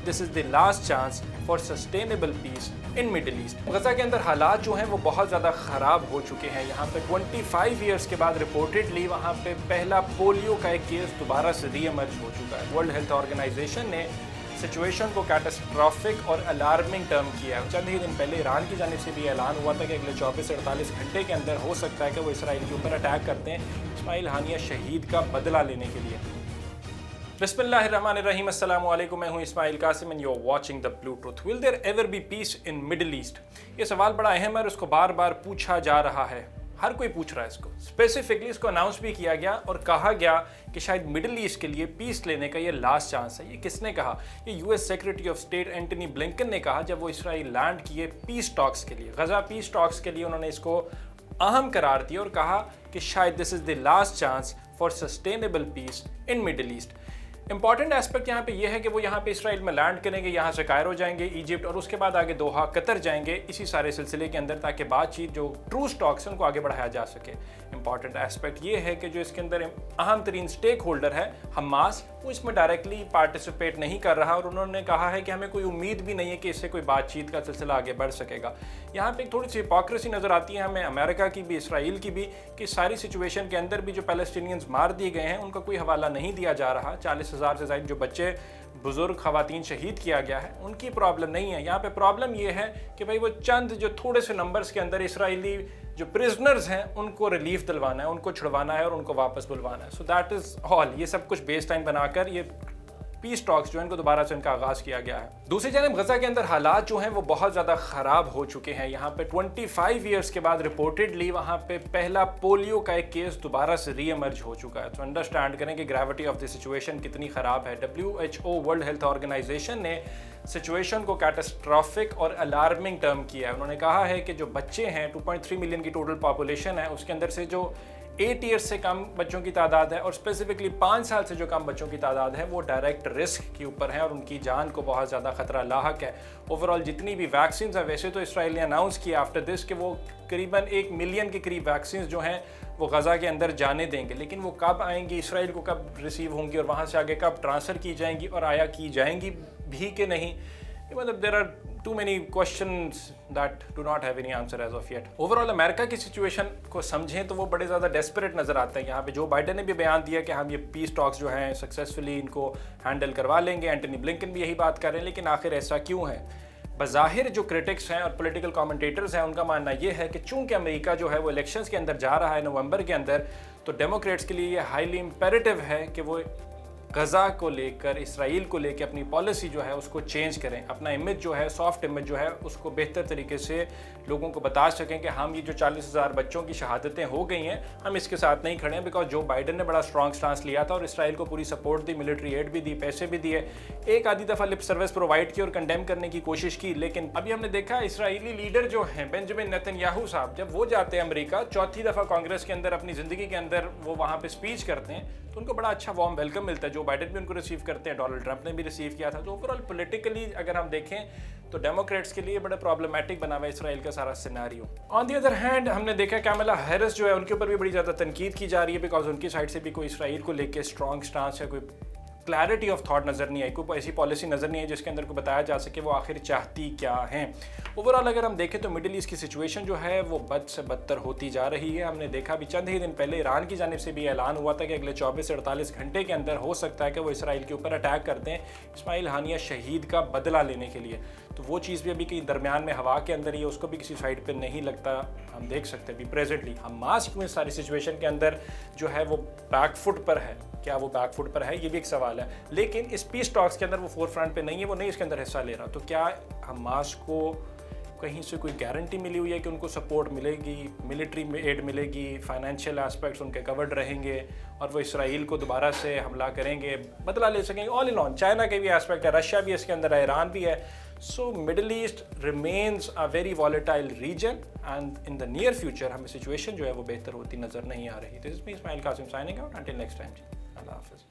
this is the last chance for sustainable peace in Middle East. Gaza کے اندر حالات جو ہیں وہ بہت زیادہ خراب ہو چکے ہیں. یہاں پہ 25 ایئرس کے بعد ریپورٹڈلی وہاں پہ پہلا پولیو کا ایک کیس دوبارہ سے ری ایمرج ہو چکا ہے. ورلڈ ہیلتھ آرگنائزیشن نے سچویشن کو کیٹاسٹرافک اور الارمنگ ٹرم کیا ہے. چند ہی دن پہلے ایران کی جانب سے بھی اعلان ہوا تھا کہ اگلے 24 سے 48 گھنٹے کے اندر ہو سکتا ہے کہ وہ اسرائیل کے اوپر اٹیک کرتے ہیں اسماعیل ہانیہ شہید کا بدلہ لینے کے لیے. بسم اللہ الرحمن الرحیم. السلام علیکم. میں ہوں اسماعیل Qasim and you're watching the Blue Truth. Will there ever be peace in Middle East? یہ سوال بڑا اہم ہے اور اس کو بار بار پوچھا جا رہا ہے. ہر کوئی پوچھ رہا ہے اس کو. اسپیسیفکلی اس کو اناؤنس بھی کیا گیا اور کہا گیا کہ شاید مڈل ایسٹ کے لیے پیس لینے کا یہ لاسٹ چانس ہے. یہ کس نے کہا؟ یہ U S secretary of state Antony Blinken نے کہا جب وہ اسرائیل لینڈ کیے پیس ٹاکس کے لیے. غزہ پیس ٹاکس کے لیے انہوں نے اس کو اہم قرار دیا اور کہا کہ شاید this is the last chance for sustainable peace in Middle East. Important aspect یہاں پہ یہ ہے کہ وہ یہاں پہ اسرائیل میں لینڈ کریں گے, یہاں سے کائرو جائیں گے ایجپٹ اور اس کے بعد آگے دوحہ قطر جائیں گے اسی سارے سلسلے کے اندر تاکہ بات چیت جو ٹرو سٹاکس ہیں ان کو آگے بڑھایا جا سکے. امپورٹنٹ اسپیکٹ یہ ہے کہ جو اس کے اندر اہم ترین سٹیک ہولڈر ہے حماس, وہ اس میں ڈائریکٹلی پارٹیسپیٹ نہیں کر رہا اور انہوں نے کہا ہے کہ ہمیں کوئی امید بھی نہیں ہے کہ اس سے کوئی بات چیت کا سلسلہ آگے بڑھ سکے گا. یہاں پہ ایک تھوڑی سی ہپوکریسی نظر آتی ہے ہمیں امریکہ کی بھی اسرائیل کی بھی کہ ساری سچویشن کے اندر بھی جو پیلسٹینینز مار دیے گئے ہیں ان کا کوئی حوالہ نہیں دیا جا رہا. 40,000 سے زائد جو بچے بزرگ خواتین شہید کیا گیا ہے ان کی پرابلم نہیں ہے. یہاں پہ پرابلم یہ ہے کہ بھائی وہ چند جو تھوڑے سے نمبرز کے اندر اسرائیلی جو پرزنرز ہیں ان کو ریلیف دلوانا ہے, ان کو چھڑوانا ہے اور ان کو واپس بلوانا ہے. سو دیٹ از آل. یہ سب کچھ بیس لائن بنا کر یہ پیس ٹاکس جو ہیں ان کو دوبارہ سے ان کا آغاز کیا گیا ہے. دوسری جانب غزہ کے اندر حالات جو ہیں وہ بہت زیادہ خراب ہو چکے ہیں. یہاں پہ 25 ایئرس کے بعد ریپورٹڈلی وہاں پہ پہلا پولیو کا ایک کیس دوبارہ سے ری ایمرج ہو چکا ہے. تو انڈرسٹینڈ کریں کہ گریوٹی آف دی سچویشن کتنی خراب ہے. WHO ورلڈ ہیلتھ آرگنائزیشن نے سچویشن کو کیٹاسٹرافک اور الارمنگ ٹرم کیا ہے. انہوں نے کہا ہے کہ جو بچے ہیں 2.3 ملین کی ٹوٹل پاپولیشن ہے اس کے اندر سے جو 8 ایئرس سے کم بچوں کی تعداد ہے اور اسپیسیفکلی 5 سال سے جو کم بچوں کی تعداد ہے وہ ڈائریکٹ رسک کے اوپر ہے اور ان کی جان کو بہت زیادہ خطرہ لاحق ہے. اوورال جتنی بھی ویکسینز ہیں, ویسے تو اسرائیل نے اناؤنس کیا آفٹر دس کہ وہ قریباً 1 ملین کے قریب ویکسینز جو ہیں وہ غزہ کے اندر جانے دیں گے, لیکن وہ کب آئیں گی, اسرائیل کو کب ریسیو ہوں گی اور وہاں سے آگے کب ٹرانسفر کی جائیں گی اور آیا کی جائیں گی بھی کہ نہیں, مطلب there are too many questions that do not have any answer as of yet. Overall امریکہ کی سچویشن کو سمجھیں تو وہ بڑے زیادہ ڈیسپریٹ نظر آتا ہے. یہاں پہ جو بائیڈن نے بھی بیان دیا کہ ہم یہ پیس ٹاکس جو ہیں سکسیسفلی ان کو ہینڈل کروا لیں گے. اینٹنی بلنکن بھی یہی بات کر رہے ہیں, لیکن آخر ایسا کیوں ہے؟ بظاہر جو کرٹکس ہیں اور پولیٹیکل کامنٹیٹرز ہیں ان کا ماننا یہ ہے کہ چونکہ امریکہ جو ہے وہ الیکشنز کے اندر جا رہا ہے نومبر کے اندر, تو ڈیموکریٹس کے لیے یہ ہائیلی امپیریٹو ہے کہ وہ غزہ کو لے کر اسرائیل کو لے کے اپنی پالیسی جو ہے اس کو چینج کریں, اپنا امیج جو ہے سافٹ امیج جو ہے اس کو بہتر طریقے سے لوگوں کو بتا سکیں کہ ہم یہ جو 40,000 بچوں کی شہادتیں ہو گئی ہیں ہم اس کے ساتھ نہیں کھڑے ہیں. بیکاز جو بائیڈن نے بڑا سٹرانگ سٹانس لیا تھا اور اسرائیل کو پوری سپورٹ دی, ملٹری ایڈ بھی دی, پیسے بھی دیے, ایک آدھی دفعہ لپ سروس پرووائڈ کی اور کنڈیم کرنے کی کوشش کی, لیکن ابھی ہم نے دیکھا اسرائیلی لیڈر جو ہیں بنجمن نیتن یاہو صاحب جب وہ جاتے ہیں امریکہ چوتھی دفعہ کانگریس کے اندر اپنی زندگی کے اندر وہ وہاں پہ اسپیچ کرتے ہیں تو ان کو بڑا اچھا وارم ویلکم ملتا ہے. جو بائیڈن بھی ان کو ریسیو کرتے ہیں, ڈونلڈ ٹرمپ نے بھی ریسیو کیا تھا. تو اوورال پولیٹیکلی اگر ہم دیکھیں تو ڈیموکریٹس کے لیے بڑا پرابلمٹک بنا ہوا ہے اسرائیل کا سارا scenario. On the other hand ہم نے دیکھا کیملا ہیرس جو ہے ان کے اوپر بھی بڑی زیادہ تنقید کی جا رہی ہے بیکاز ان کی سائڈ سے بھی کوئی اسرائیل کو لے کے اسٹرانگ سٹانس یا کوئی کلیئرٹی آف تھاٹ نظر نہیں آئی, کوئی ایسی پالیسی نظر نہیں ہے جس کے اندر کو بتایا جا سکے وہ آخر چاہتی کیا ہیں. اوورال اگر ہم دیکھیں تو مڈل ایسٹ کی سچویشن جو ہے وہ بد سے بدتر ہوتی جا رہی ہے. ہم نے دیکھا بھی چند ہی دن پہلے ایران کی جانب سے بھی اعلان ہوا تھا کہ اگلے 24 سے 48 گھنٹے کے اندر ہو سکتا ہے کہ وہ اسرائیل کے اوپر اٹیک کرتے ہیں اسماعیل ہانیہ شہید کا بدلہ لینے کے لیے. تو وہ چیز بھی ابھی کہیں درمیان میں ہوا کے اندر ہی ہے, اس کو بھی کسی سائڈ پہ نہیں لگتا. ہم دیکھ سکتے ہیں بھی پریزنٹلی حماس کیوں اس ساری سچویشن کے اندر جو ہے وہ بیک فٹ پر ہے. کیا وہ بیک فٹ پر ہے یہ بھی ایک سوال ہے, لیکن اس پیس ٹاکس کے اندر وہ فور فرنٹ پہ نہیں ہے, وہ نہیں اس کے اندر حصہ لے رہا. تو کیا حماس کو کہیں سے کوئی گارنٹی ملی ہوئی ہے کہ ان کو سپورٹ ملے گی, ملٹری ایڈ ملے گی, فائنینشیل اسپیکٹس ان کے کورڈ رہیں گے اور وہ اسرائیل کو دوبارہ سے حملہ کریں گے, بدلہ لے سکیں گے؟ آل ان آن چائنا کے بھی اسپیکٹ ہے, رشیا بھی اس کے اندر ہے, ایران بھی ہے. So Middle East remains a very volatile region and in the near future ہمیں سچویشن جو ہے وہ بہتر ہوتی نظر نہیں آ رہی. This is me Ismail Qasim signing out until next time. اللہ حافظ.